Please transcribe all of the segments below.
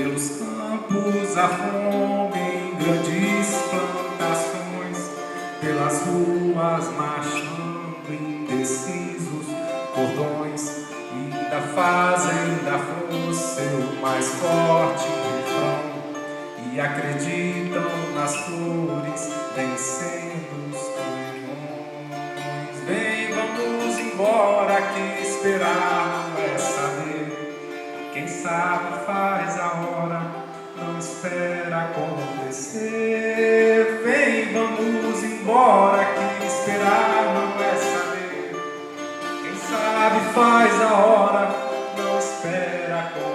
pelos campos a fome em grandes plantações, pelas ruas marchando indecisos cordões, ainda fazem da força o mais forte refrão e acreditam nas flores vencendo os canhões. Vem, vamos embora, que esperar não é saber. Quem sabe faz a hora, não espera acontecer. Vem, vamos embora, que esperar não é saber. Quem sabe faz a hora, não espera acontecer.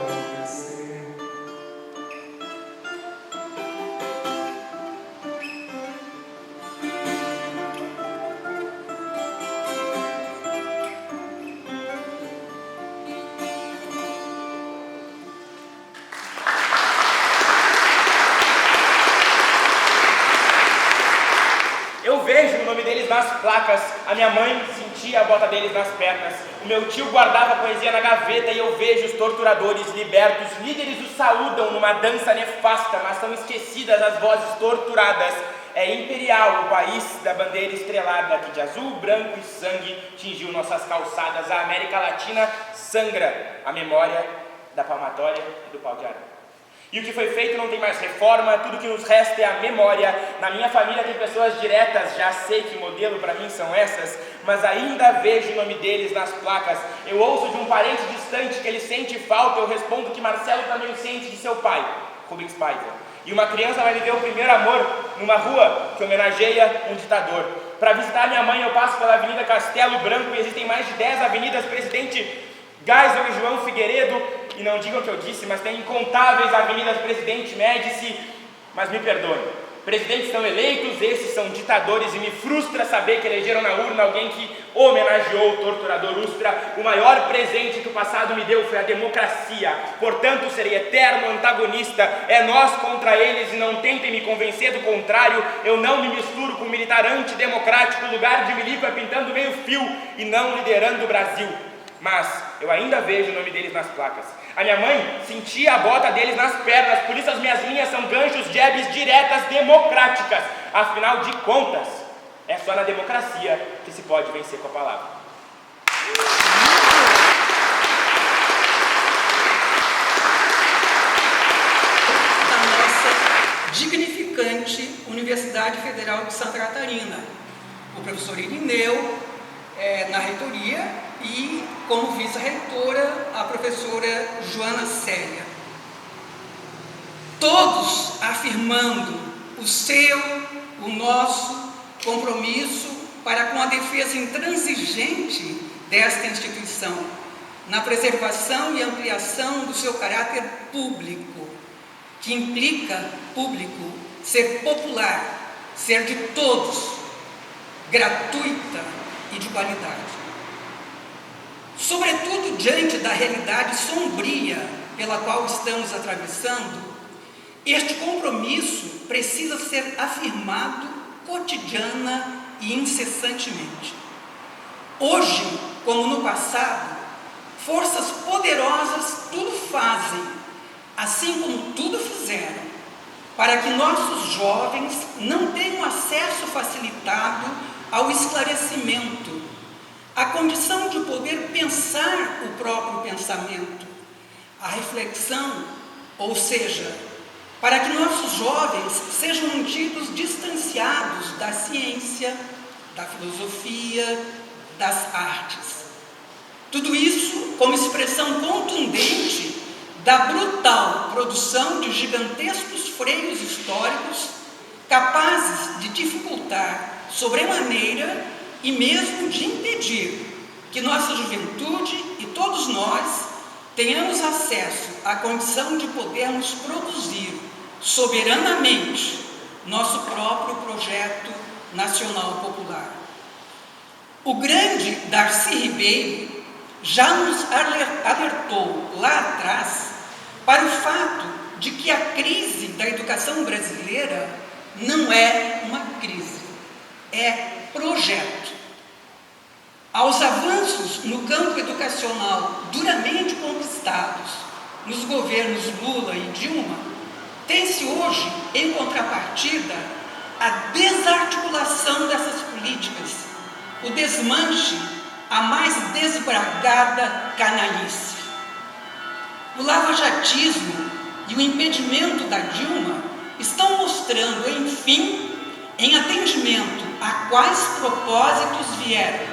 Eu vejo o nome deles nas placas, a minha mãe sentia a bota deles nas pernas, o meu tio guardava a poesia na gaveta e eu vejo os torturadores libertos, líderes os saúdam numa dança nefasta, mas são esquecidas as vozes torturadas. É imperial o país da bandeira estrelada, que de azul, branco e sangue tingiu nossas calçadas. A América Latina sangra a memória da palmatória e do pau de arame. E o que foi feito não tem mais reforma, tudo que nos resta é a memória. Na minha família tem pessoas diretas, já sei que modelo para mim são essas, mas ainda vejo o nome deles nas placas. Eu ouço de um parente distante que ele sente falta, eu respondo que Marcelo também sente de seu pai, Rubens Paiva. E uma criança vai viver o primeiro amor numa rua que homenageia um ditador. Para visitar minha mãe eu passo pela Avenida Castelo Branco e existem mais de 10 avenidas Presidente Geisel e João Figueiredo. E não digam o que eu disse, mas tem incontáveis avenidas Presidente Médici. Mas me perdoem, presidentes são eleitos, esses são ditadores, e me frustra saber que elegeram na urna alguém que homenageou o torturador Ustra. O maior presente que o passado me deu foi a democracia, portanto serei eterno antagonista. É nós contra eles e não tentem me convencer do contrário. Eu não me misturo com um militar antidemocrático, o lugar de milico é pintando meio fio e não liderando o Brasil. Mas eu ainda vejo o nome deles nas placas. A minha mãe sentia a bota deles nas pernas, por isso as minhas linhas são ganchos, jabs diretas democráticas. Afinal de contas, é só na democracia que se pode vencer com a palavra. Da nossa dignificante Universidade Federal de Santa Catarina, o professor Irineu, na reitoria, e como vice-reitora, a professora Joana Célia. Todos afirmando o seu, o nosso compromisso para com a defesa intransigente desta instituição, na preservação e ampliação do seu caráter público, que implica público ser popular, ser de todos, gratuita e de qualidade. Sobretudo diante da realidade sombria pela qual estamos atravessando, este compromisso precisa ser afirmado cotidiana e incessantemente. Hoje, como no passado, forças poderosas tudo fazem, assim como tudo fizeram, para que nossos jovens não tenham acesso facilitado ao esclarecimento, a condição de poder pensar o próprio pensamento, a reflexão, ou seja, para que nossos jovens sejam mantidos distanciados da ciência, da filosofia, das artes. Tudo isso como expressão contundente da brutal produção de gigantescos freios históricos capazes de dificultar sobremaneira e mesmo de impedir que nossa juventude e todos nós tenhamos acesso à condição de podermos produzir soberanamente nosso próprio projeto nacional popular. O grande Darcy Ribeiro já nos alertou lá atrás para o fato de que a crise da educação brasileira não é uma crise, é projeto. Aos avanços no campo educacional duramente conquistados nos governos Lula e Dilma, tem-se hoje, em contrapartida, a desarticulação dessas políticas, o desmanche, a mais desbragada canalice. O lavajatismo e o impedimento da Dilma estão mostrando, enfim, em atendimento a quais propósitos vieram: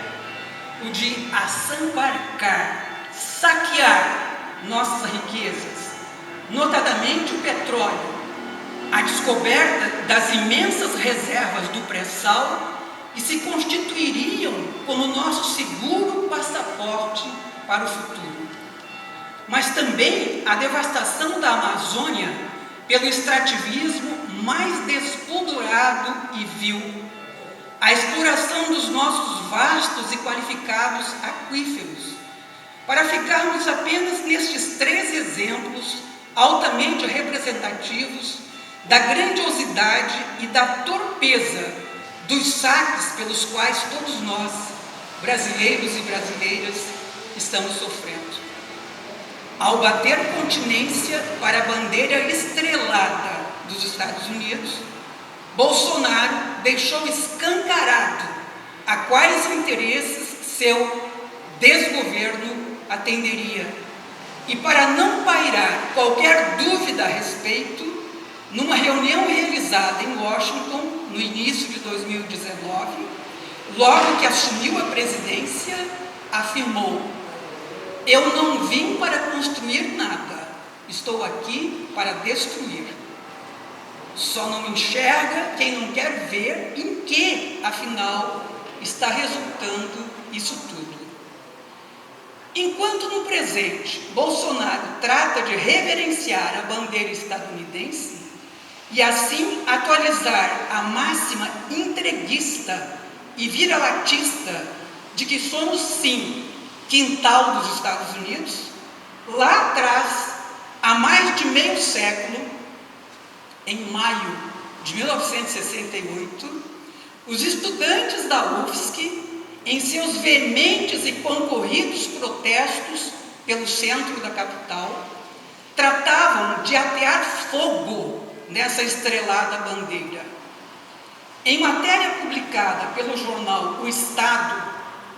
o de assambarcar, saquear nossas riquezas, notadamente o petróleo, a descoberta das imensas reservas do pré-sal, que se constituiriam como nosso seguro passaporte para o futuro. Mas também a devastação da Amazônia pelo extrativismo mais despudorado e vil, a exploração dos nossos vastos e qualificados aquíferos, para ficarmos apenas nestes 3 exemplos altamente representativos da grandiosidade e da torpeza dos saques pelos quais todos nós, brasileiros e brasileiras, estamos sofrendo. Ao bater continência para a bandeira estrelada dos Estados Unidos, Bolsonaro deixou escancarado a quais interesses seu desgoverno atenderia. E para não pairar qualquer dúvida a respeito, numa reunião realizada em Washington, no início de 2019, logo que assumiu a presidência, afirmou: "Eu não vim para construir nada, estou aqui para destruir." Só não enxerga quem não quer ver em que, afinal, está resultando isso tudo. Enquanto no presente Bolsonaro trata de reverenciar a bandeira estadunidense e assim atualizar a máxima entreguista e vira-latista de que somos, sim, quintal dos Estados Unidos, lá atrás, há mais de meio século, em maio de 1968, os estudantes da UFSC, em seus veementes e concorridos protestos pelo centro da capital, tratavam de atear fogo nessa estrelada bandeira. Em matéria publicada pelo jornal O Estado,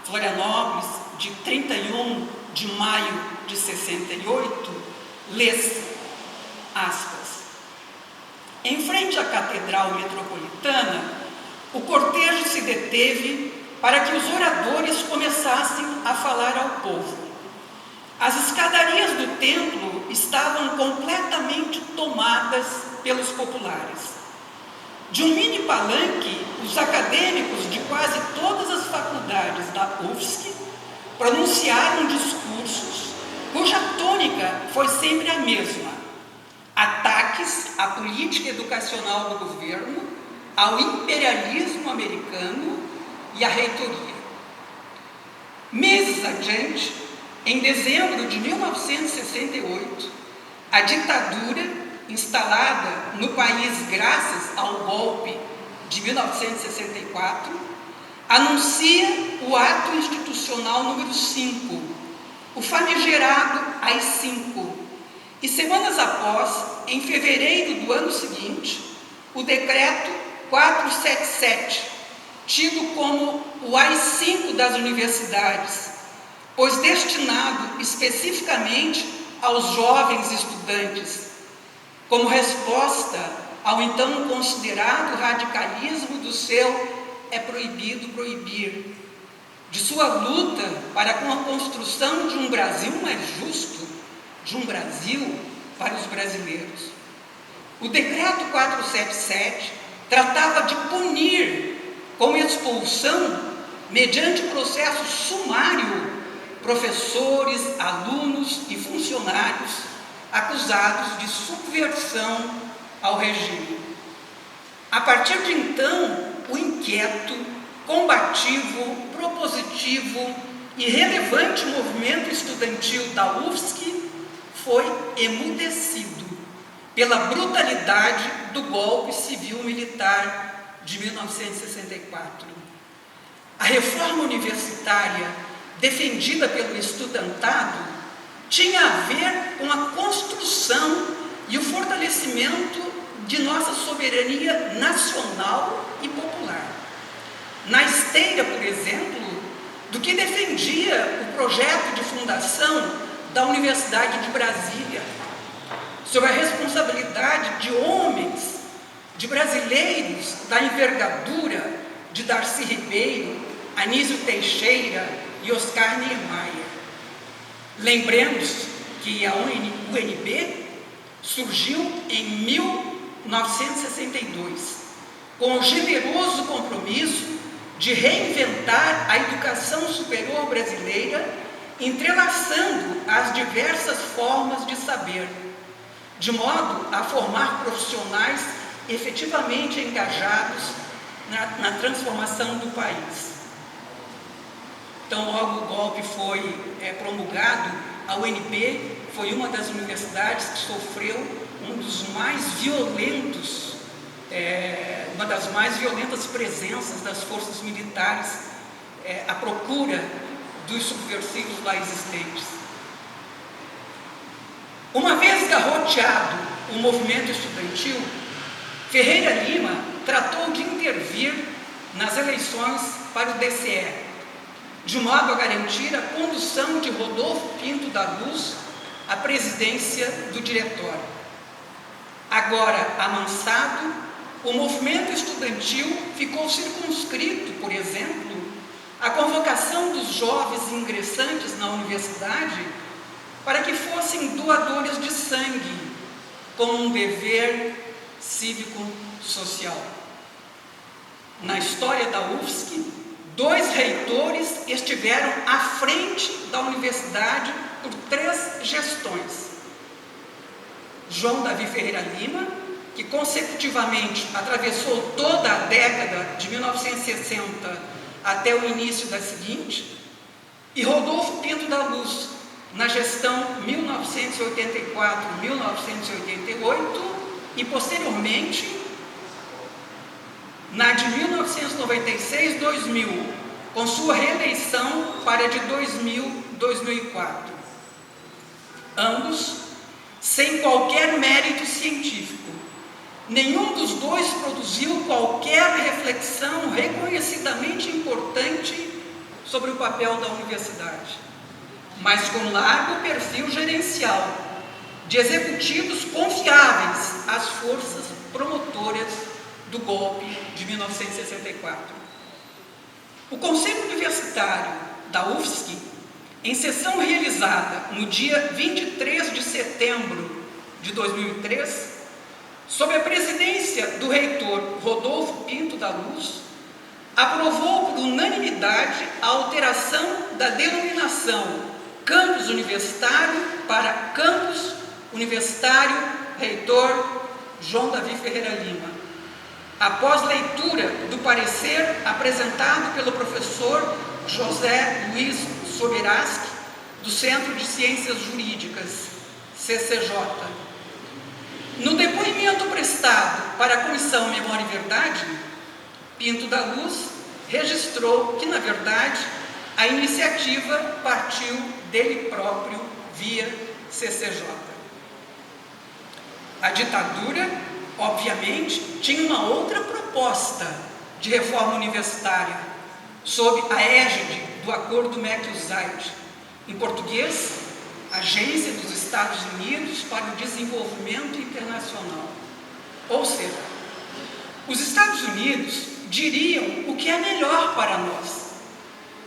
Florianópolis, de 31 de maio de 68, lê-se, aspas: "Em frente à Catedral Metropolitana, o cortejo se deteve para que os oradores começassem a falar ao povo. As escadarias do templo estavam completamente tomadas pelos populares. De um mini palanque, os acadêmicos de quase todas as faculdades da UFSC pronunciaram discursos cuja tônica foi sempre a mesma: ataques à política educacional do governo, ao imperialismo americano e à reitoria. Meses adiante, em dezembro de 1968, a ditadura, instalada no país graças ao golpe de 1964, anuncia o ato institucional número 5, o famigerado AI-5, e semanas após, em fevereiro do ano seguinte, o decreto 477, tido como o AI-5 das universidades, pois destinado especificamente aos jovens estudantes, como resposta ao então considerado radicalismo do seu "é proibido proibir", de sua luta para com a construção de um Brasil mais justo, de um Brasil para os brasileiros. O decreto 477 tratava de punir com expulsão, mediante processo sumário, professores, alunos e funcionários acusados de subversão ao regime. A partir de então, o inquieto, combativo, propositivo e relevante movimento estudantil da UFSC foi emudecido pela brutalidade do golpe civil-militar de 1964. A reforma universitária, defendida pelo estudantado, tinha a ver com a construção e o fortalecimento de nossa soberania nacional e popular. Na esteira, por exemplo, do que defendia o projeto de fundação da Universidade de Brasília, sob a responsabilidade de homens, de brasileiros da envergadura de Darcy Ribeiro, Anísio Teixeira e Oscar Niemeyer. Lembremos que a UNB surgiu em 1962, com o generoso compromisso de reinventar a educação superior brasileira, entrelaçando as diversas formas de saber, de modo a formar profissionais efetivamente engajados na transformação do país. Então, logo o golpe foi promulgado, a UNB foi uma das universidades que sofreu um dos mais violentos, uma das mais violentas presenças das forças militares à procura dos subversivos lá existentes. Uma vez garroteado o movimento estudantil, Ferreira Lima tratou de intervir nas eleições para o DCE, de modo a garantir a condução de Rodolfo Pinto da Luz à presidência do diretório. Agora amansado, o movimento estudantil ficou circunscrito, por exemplo, à convocação dos jovens ingressantes na universidade para que fossem doadores de sangue, como um dever cívico-social. Na história da UFSC, 2 reitores estiveram à frente da universidade por 3 gestões. João Davi Ferreira Lima, que consecutivamente atravessou toda a década de 1960 até o início da seguinte, e Rodolfo Pinto da Luz, na gestão 1984-1988 e posteriormente na de 1996-2000, com sua reeleição para a de 2000-2004. Ambos sem qualquer mérito científico. Nenhum dos dois produziu qualquer reflexão reconhecidamente importante sobre o papel da universidade, mas com largo perfil gerencial, de executivos confiáveis às forças promotoras do golpe de 1964. O Conselho Universitário da UFSC, em sessão realizada no dia 23 de setembro de 2003, sob a presidência do reitor Rodolfo Pinto da Luz, aprovou por unanimidade a alteração da denominação Campus Universitário para Campus Universitário Reitor João Davi Ferreira Lima, após leitura do parecer apresentado pelo professor José Luiz Soberaski, do Centro de Ciências Jurídicas, CCJ. No depoimento prestado para a Comissão Memória e Verdade, Pinto da Luz registrou que, na verdade, a iniciativa partiu dele próprio via CCJ. A ditadura, obviamente, tinha uma outra proposta de reforma universitária, sob a égide do Acordo McIntyre, em português, Agência dos Estados Unidos para o Desenvolvimento Internacional. Ou seja, os Estados Unidos diriam o que é melhor para nós,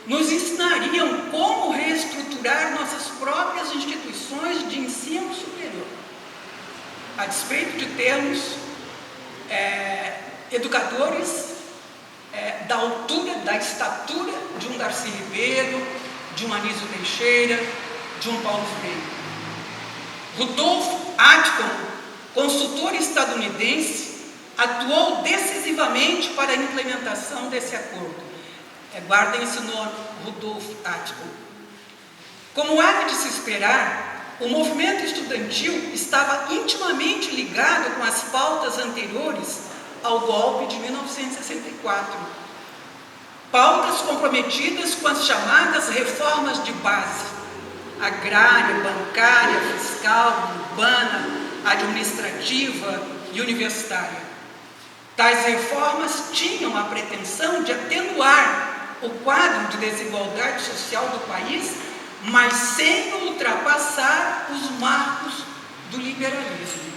nos ensinariam como reestruturar nossas próprias instituições de ensino superior, a despeito de termos educadores da altura, da estatura de um Darcy Ribeiro, de um Anísio Teixeira, de um Paulo Freire. Rudolf Atkin, consultor estadunidense, atuou decisivamente para a implementação desse acordo. Guardem esse nome, Rudolf Atkin. Como era de se esperar, o movimento estudantil estava intimamente ligado com as pautas anteriores ao golpe de 1964. Pautas comprometidas com as chamadas reformas de base, agrária, bancária, fiscal, urbana, administrativa e universitária. Tais reformas tinham a pretensão de atenuar o quadro de desigualdade social do país, mas sem ultrapassar os marcos do liberalismo.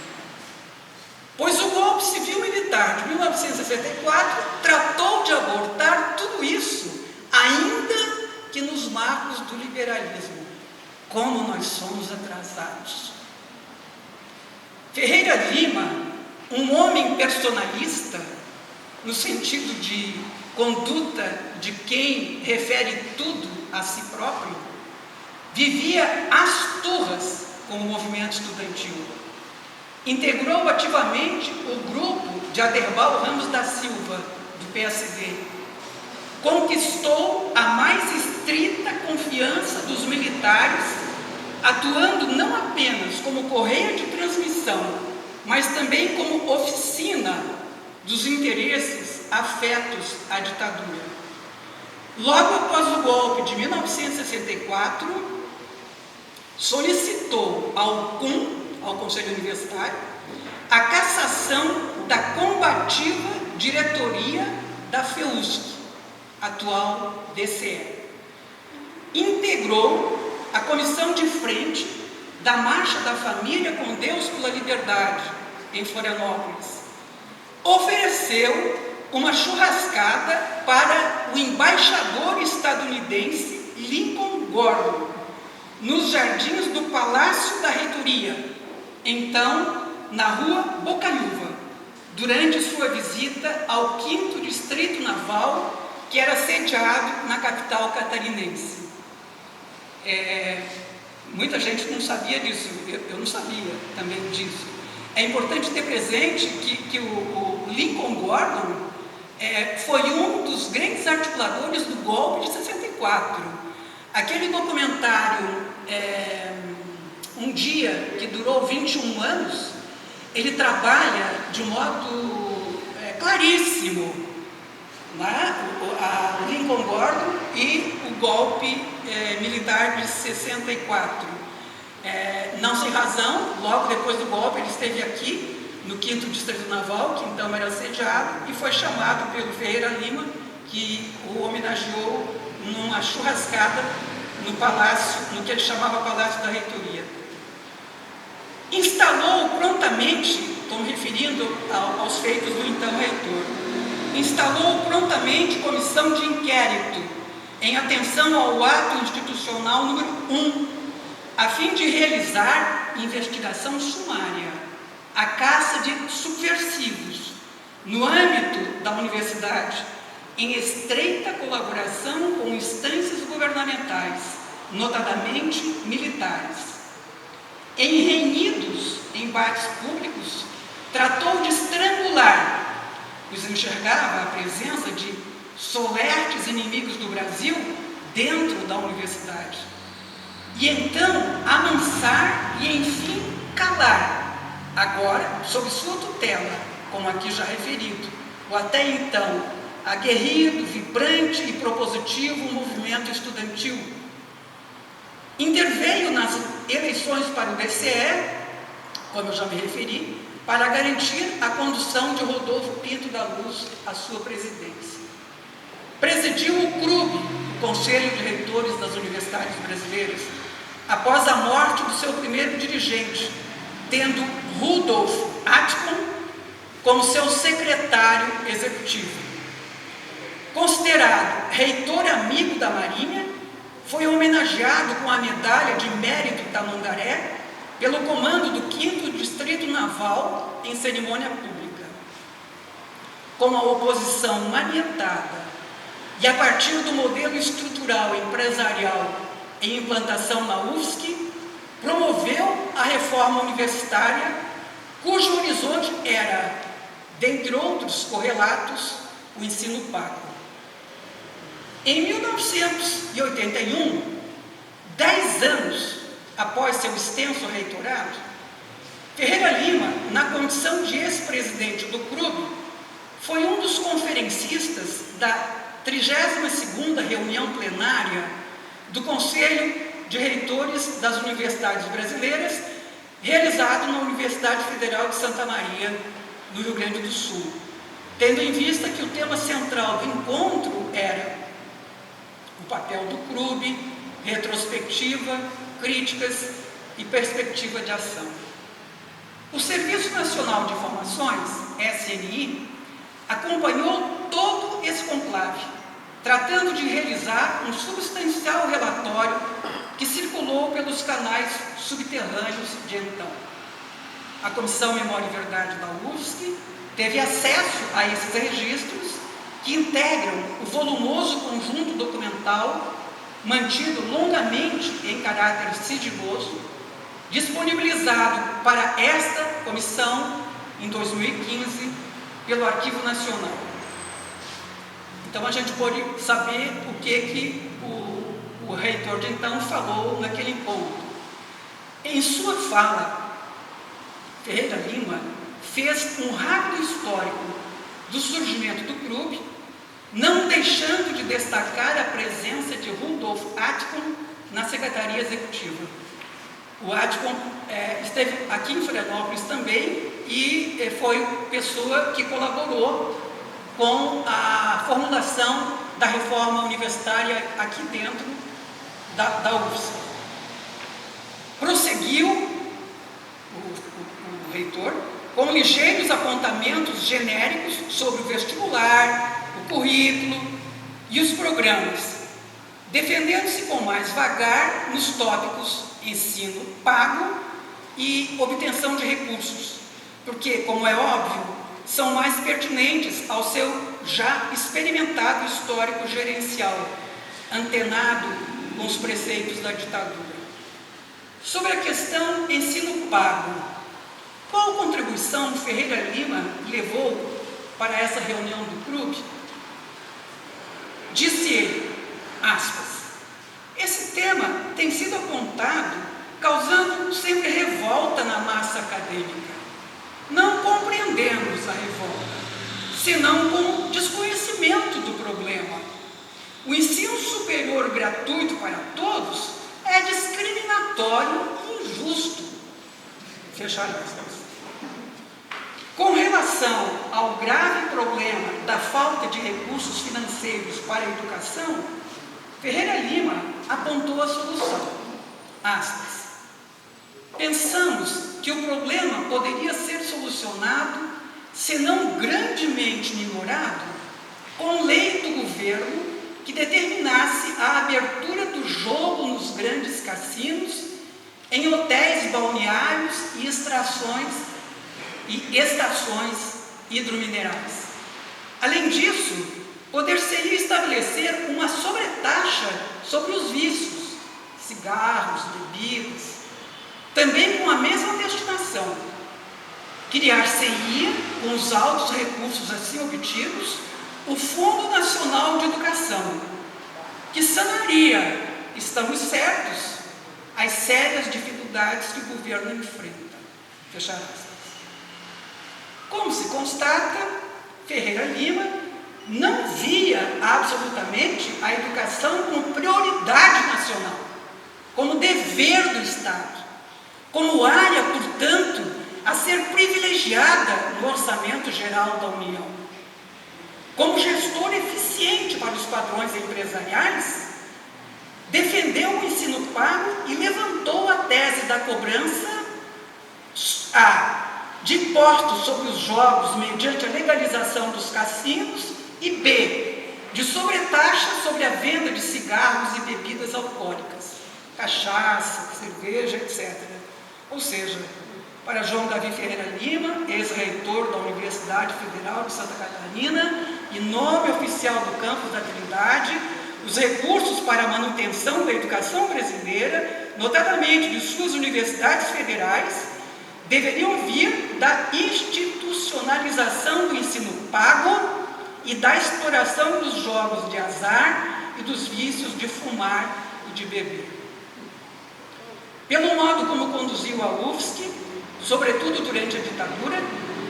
Pois o golpe civil-militar de 1964 tratou de abortar tudo isso, ainda que nos marcos do liberalismo. Como nós somos atrasados. Ferreira Lima, um homem personalista, no sentido de conduta de quem refere tudo a si próprio, vivia às turras com o movimento estudantil. Integrou ativamente o grupo de Aderbal Ramos da Silva, do PSD. Conquistou a mais estrita confiança dos militares, atuando não apenas como correia de transmissão, mas também como oficina dos interesses afetos à ditadura. Logo após o golpe de 1964, solicitou ao CUN, ao Conselho Universitário, a cassação da combativa diretoria da FEUSC, atual DCE. Integrou a comissão de frente da Marcha da Família com Deus pela Liberdade, em Florianópolis. Ofereceu uma churrascada para o embaixador estadunidense Lincoln Gordon, nos jardins do Palácio da Reitoria, então na Rua Bocaiúva, durante sua visita ao 5º Distrito Naval, que era sediado na capital catarinense. Muita gente não sabia disso, eu não sabia também disso. É importante ter presente que o Lincoln Gordon foi um dos grandes articuladores do golpe de 64. Aquele documentário, Um Dia, que durou 21 anos, ele trabalha de modo claríssimo o Lincoln Gordon e o golpe militar de 64. Não sem razão, logo depois do golpe ele esteve aqui no 5º Distrito Naval, que então era sediado, e foi chamado pelo Ferreira Lima, que o homenageou numa churrascada no palácio, no que ele chamava Palácio da Reitoria. Instalou prontamente, estou me referindo aos feitos do então reitor, instalou prontamente comissão de inquérito em atenção ao ato institucional número 1, a fim de realizar investigação sumária, a caça de subversivos, no âmbito da universidade, em estreita colaboração com instâncias governamentais, notadamente militares. Em renhidos embates públicos, tratou de estrangular, pois enxergava a presença de solertes inimigos do Brasil dentro da universidade. E então amansar e enfim calar, agora sob sua tutela, como aqui já referido, o até então aguerrido, vibrante e propositivo movimento estudantil. Interveio nas eleições para o DCE, como eu já me referi, para garantir a condução de Rodolfo Pinto da Luz à sua presidência. Presidiu o CRUB, o Conselho de Reitores das Universidades Brasileiras, após a morte do seu primeiro dirigente, tendo Rudolf Atman como seu secretário executivo. Considerado reitor amigo da Marinha, foi homenageado com a Medalha de Mérito Tamandaré pelo comando do 5º Distrito Naval em cerimônia pública. Com a oposição maniatada e a partir do modelo estrutural empresarial em implantação na UFSC, promoveu a reforma universitária, cujo horizonte era, dentre outros correlatos, o ensino pago. Em 1981, 10 anos após seu extenso reitorado, Ferreira Lima, na condição de ex-presidente do CRUB, foi um dos conferencistas da 32ª reunião plenária do Conselho de Reitores das Universidades Brasileiras, realizado na Universidade Federal de Santa Maria, no Rio Grande do Sul, tendo em vista que o tema central do encontro era o papel do clube, retrospectiva, críticas e perspectiva de ação. O Serviço Nacional de Informações, SNI, acompanhou todo esse conclave, tratando de realizar um substancial relatório que circulou pelos canais subterrâneos de então. A Comissão Memória e Verdade da UFSC teve acesso a esses registros que integram o volumoso conjunto documental mantido longamente em caráter sigiloso, disponibilizado para esta comissão em 2015 pelo Arquivo Nacional. Então a gente pôde saber o que o reitor de então falou naquele encontro. Em sua fala, Ferreira Lima fez um rápido histórico do surgimento do clube, não deixando de destacar a presença de Rudolf Atkin na Secretaria Executiva. O Atkin esteve aqui em Florianópolis também e foi pessoa que colaborou com a formulação da reforma universitária aqui dentro da UFSC. Prosseguiu o reitor com ligeiros apontamentos genéricos sobre o vestibular, o currículo e os programas, defendendo-se com mais vagar nos tópicos ensino pago e obtenção de recursos, porque, como é óbvio, são mais pertinentes ao seu já experimentado histórico gerencial, antenado com os preceitos da ditadura. Sobre a questão ensino pago, qual contribuição Ferreira Lima levou para essa reunião do clube? Disse ele, aspas, esse tema tem sido apontado causando sempre revolta na massa acadêmica. Não compreendemos a revolta, senão com desconhecimento do problema. O ensino superior gratuito para todos é discriminatório e injusto. Fechar aspas. Com relação ao grave problema da falta de recursos financeiros para a educação, Ferreira Lima apontou a solução. Aspas. Pensamos que o problema poderia ser solucionado, se não grandemente minorado, com lei do governo que determinasse a abertura do jogo nos grandes cassinos, em hotéis balneários e estações hidrominerais. Além disso, poder-se-ia estabelecer uma sobretaxa sobre os vícios, cigarros, bebidas, também com a mesma destinação. Criar-se-ia, com os altos recursos assim obtidos, o Fundo Nacional de Educação, que sanaria, estamos certos, as sérias dificuldades que o governo enfrenta. Fechar aspas. Como se constata, Ferreira Lima não via absolutamente a educação como prioridade nacional, como dever do Estado, como área, portanto, a ser privilegiada no orçamento geral da União. Como gestor eficiente para os padrões empresariais, defendeu o ensino pago e levantou a tese da cobrança de impostos sobre os jogos mediante a legalização dos cassinos e B, de sobretaxa sobre a venda de cigarros e bebidas alcoólicas, cachaça, cerveja, etc. Ou seja, para João Davi Ferreira Lima, ex-reitor da Universidade Federal de Santa Catarina e nome oficial do campus da Trindade, os recursos para a manutenção da educação brasileira, notadamente de suas universidades federais, deveriam vir da institucionalização do ensino pago e da exploração dos jogos de azar e dos vícios de fumar e de beber. Pelo modo como conduziu a UFSC, sobretudo durante a ditadura,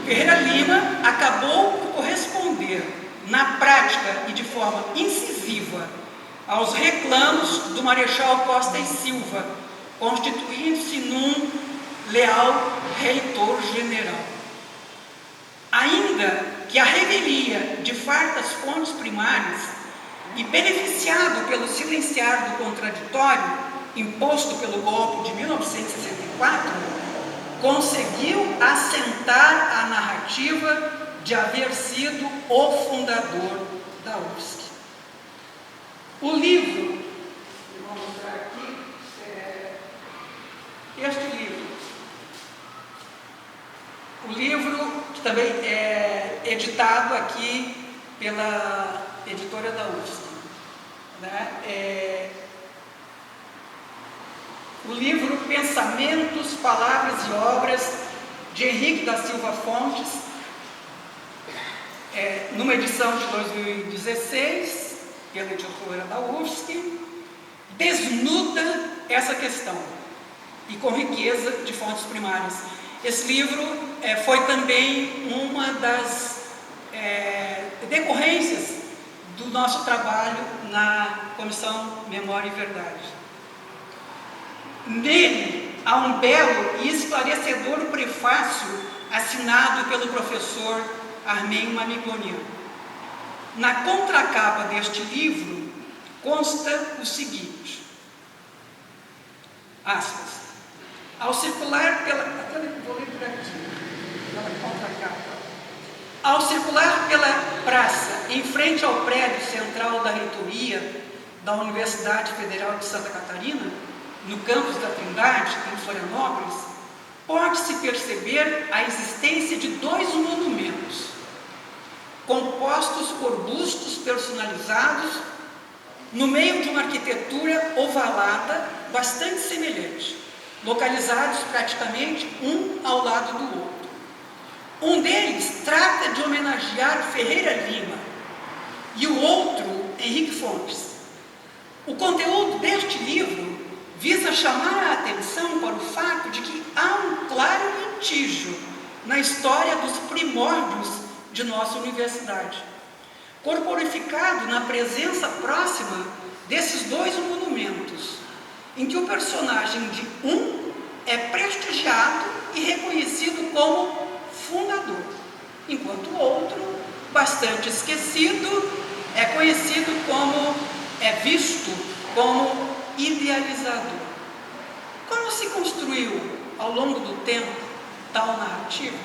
Ferreira Lima acabou por corresponder, na prática e de forma incisiva, aos reclamos do Marechal Costa e Silva, constituindo-se num leal reitor-general. Ainda que a revelia de fartas fontes primárias e beneficiado pelo silenciar do contraditório imposto pelo golpe de 1964, conseguiu assentar a narrativa de haver sido o fundador da UFSC. O livro, eu vou mostrar aqui, este livro. O livro que também é editado aqui pela editora da UFSC. Né? O livro Pensamentos, Palavras e Obras, de Henrique da Silva Fontes, numa edição de 2016, pela editora da UFSC, desnuda essa questão, e com riqueza de fontes primárias. Esse livro foi também uma das decorrências do nosso trabalho na Comissão Memória e Verdade. Nele há um belo e esclarecedor prefácio assinado pelo professor Armen Mamikonian. Na contracapa deste livro consta o seguinte, aspas, ao circular pela... Vou ler por aqui, pela contracapa. Ao circular pela praça, em frente ao prédio central da reitoria da Universidade Federal de Santa Catarina, no campus da Trindade, em Florianópolis, pode-se perceber a existência de dois monumentos, compostos por bustos personalizados, no meio de uma arquitetura ovalada bastante semelhante, localizados praticamente um ao lado do outro. Um deles trata de homenagear Ferreira Lima e o outro, Henrique Fontes. O conteúdo deste livro visa chamar a atenção para o fato de que há um claro litígio na história dos primórdios de nossa universidade, corporificado na presença próxima desses dois monumentos, em que o personagem de um é prestigiado e reconhecido como fundador, enquanto o outro, bastante esquecido, é conhecido como, visto como idealizador. Como se construiu ao longo do tempo tal narrativa?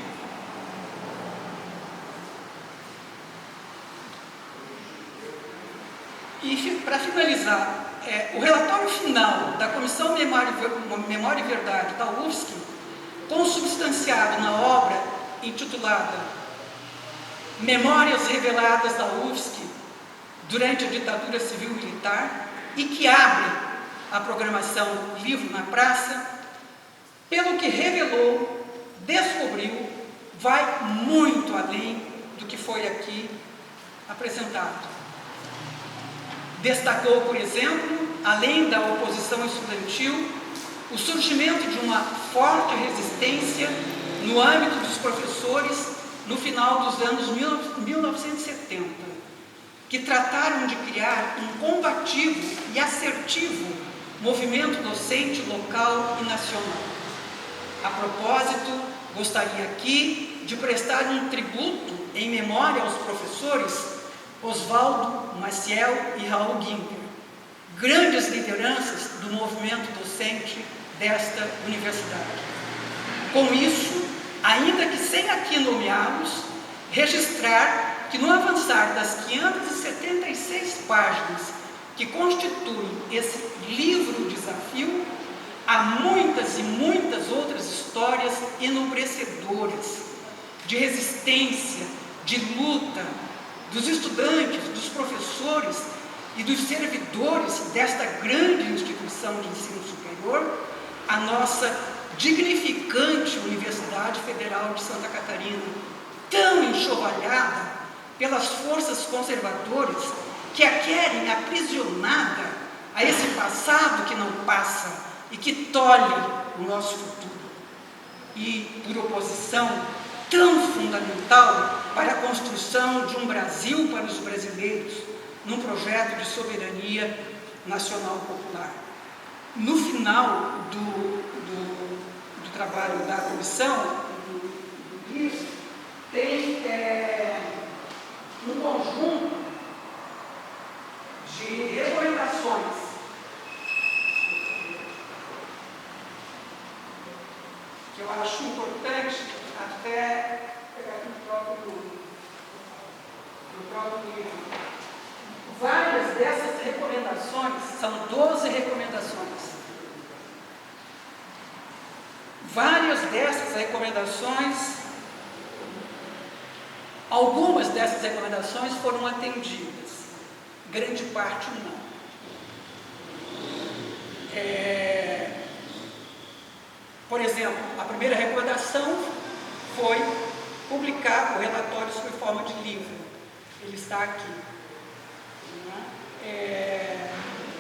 E para finalizar, o relatório final da Comissão Memória e Verdade da UFSC, consubstanciado na obra intitulada Memórias Reveladas da UFSC durante a ditadura civil-militar, e que abre a programação Livro na Praça, pelo que revelou, descobriu, vai muito além do que foi aqui apresentado. Destacou, por exemplo, além da oposição estudantil, o surgimento de uma forte resistência no âmbito dos professores no final dos anos 1970, que trataram de criar um combativo e assertivo movimento docente local e nacional. A propósito, gostaria aqui de prestar um tributo em memória aos professores Oswaldo Maciel e Raul Gimper, grandes lideranças do movimento docente desta universidade. Com isso, ainda que sem aqui nomeá-los, registrar que no avançar das 576 páginas que constituem esse livro-desafio, há muitas e muitas outras histórias enobrecedoras, de resistência, de luta, dos estudantes, dos professores e dos servidores desta grande instituição de ensino superior, a nossa dignificante Universidade Federal de Santa Catarina, tão enxovalhada pelas forças conservadoras que a querem aprisionada a esse passado que não passa e que tolhe o nosso futuro. E, por oposição, tão fundamental para a construção de um Brasil para os brasileiros, num projeto de soberania nacional popular. No final do trabalho da comissão, do livro, tem um conjunto de recomendações que eu acho importante até pegar aqui no próprio livro. Várias dessas recomendações, são 12 recomendações. Várias dessas recomendações, algumas dessas recomendações foram atendidas, grande parte não. Por exemplo, a primeira recomendação foi publicar o relatório sob forma de livro. Ele está aqui.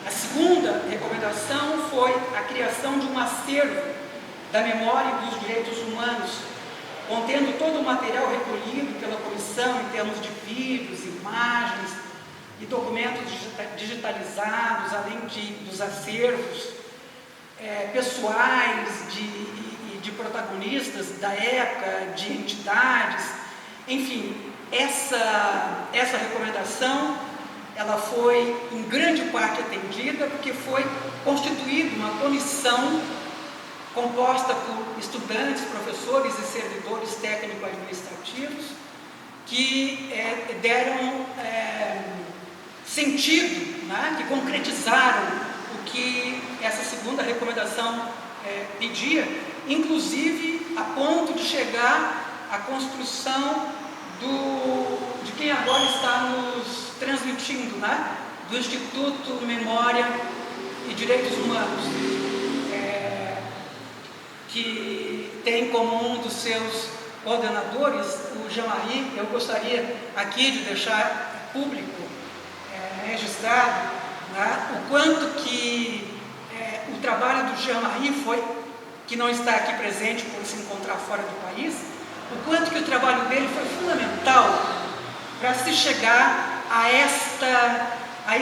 A segunda recomendação foi a criação de um acervo da memória e dos direitos humanos, contendo todo o material recolhido pela comissão em termos de vídeos, imagens e documentos digitalizados, além dos acervos pessoais de protagonistas da época, de entidades. Enfim, essa recomendação ela foi em grande parte atendida, porque foi constituída uma comissão composta por estudantes, professores e servidores técnico-administrativos que deram sentido, né, que concretizaram o que essa segunda recomendação pedia, inclusive a ponto de chegar à construção de quem agora está nos transmitindo, né, do Instituto Memória e Direitos Humanos, que tem como um dos seus coordenadores o Jean-Marie. Eu gostaria aqui de deixar público, registrado, né, o quanto que o trabalho do Jean-Marie foi, que não está aqui presente por se encontrar fora do país, o quanto que o trabalho dele foi fundamental para se chegar a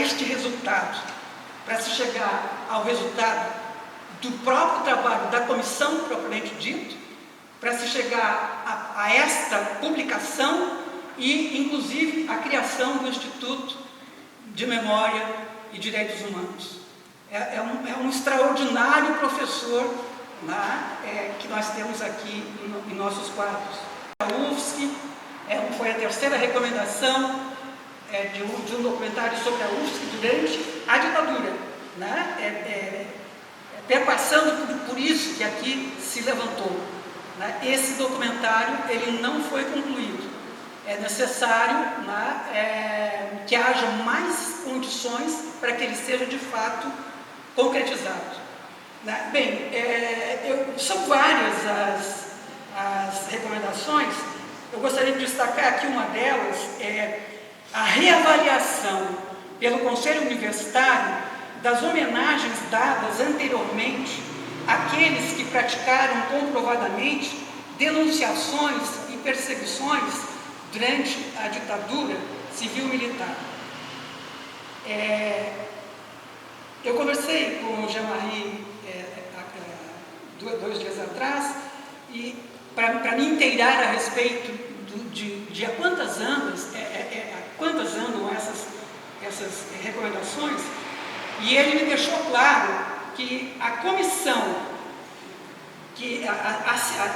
este resultado, para se chegar ao resultado do próprio trabalho da comissão propriamente dito, para se chegar a esta publicação e, inclusive, a criação do Instituto de Memória e Direitos Humanos. É um extraordinário professor, né, que nós temos aqui em nossos quadros. A UFSC, foi a terceira recomendação de um documentário sobre a UFSC durante a ditadura, né? Perpassando por isso que aqui se levantou, né? Esse documentário ele não foi concluído. É necessário, né, que haja mais condições para que ele seja de fato concretizado, né? Bem, são várias as recomendações. Eu gostaria de destacar aqui uma delas, a reavaliação pelo Conselho Universitário das homenagens dadas anteriormente àqueles que praticaram comprovadamente denunciações e perseguições durante a ditadura civil-militar. Eu conversei com o Jean-Marie 2 dias atrás, e para me inteirar a respeito de a quantas andam essas recomendações, e ele me deixou claro que a comissão,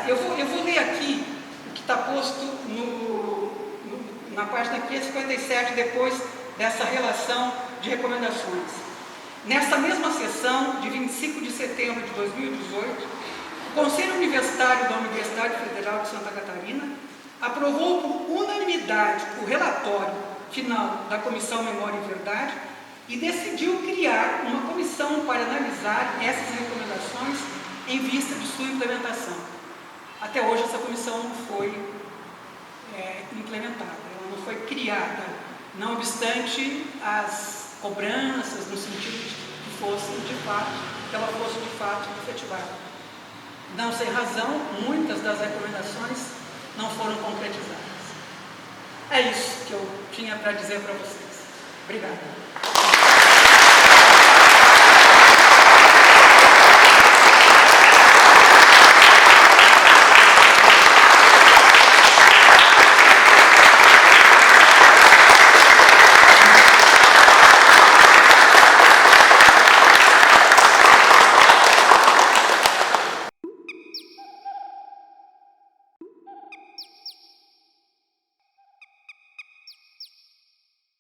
eu vou ler aqui o que está posto na página 557, depois dessa relação de recomendações. Nesta mesma sessão, de 25 de setembro de 2018, o Conselho Universitário da Universidade Federal de Santa Catarina aprovou por unanimidade o relatório final da Comissão Memória e Verdade e decidiu criar uma comissão para analisar essas recomendações em vista de sua implementação. Até hoje essa comissão não foi implementada, ela não foi criada, não obstante as cobranças no sentido de que ela fosse de fato efetivada. Não sem razão, muitas das recomendações não foram concretizadas. É isso que eu tinha para dizer para vocês. Obrigada.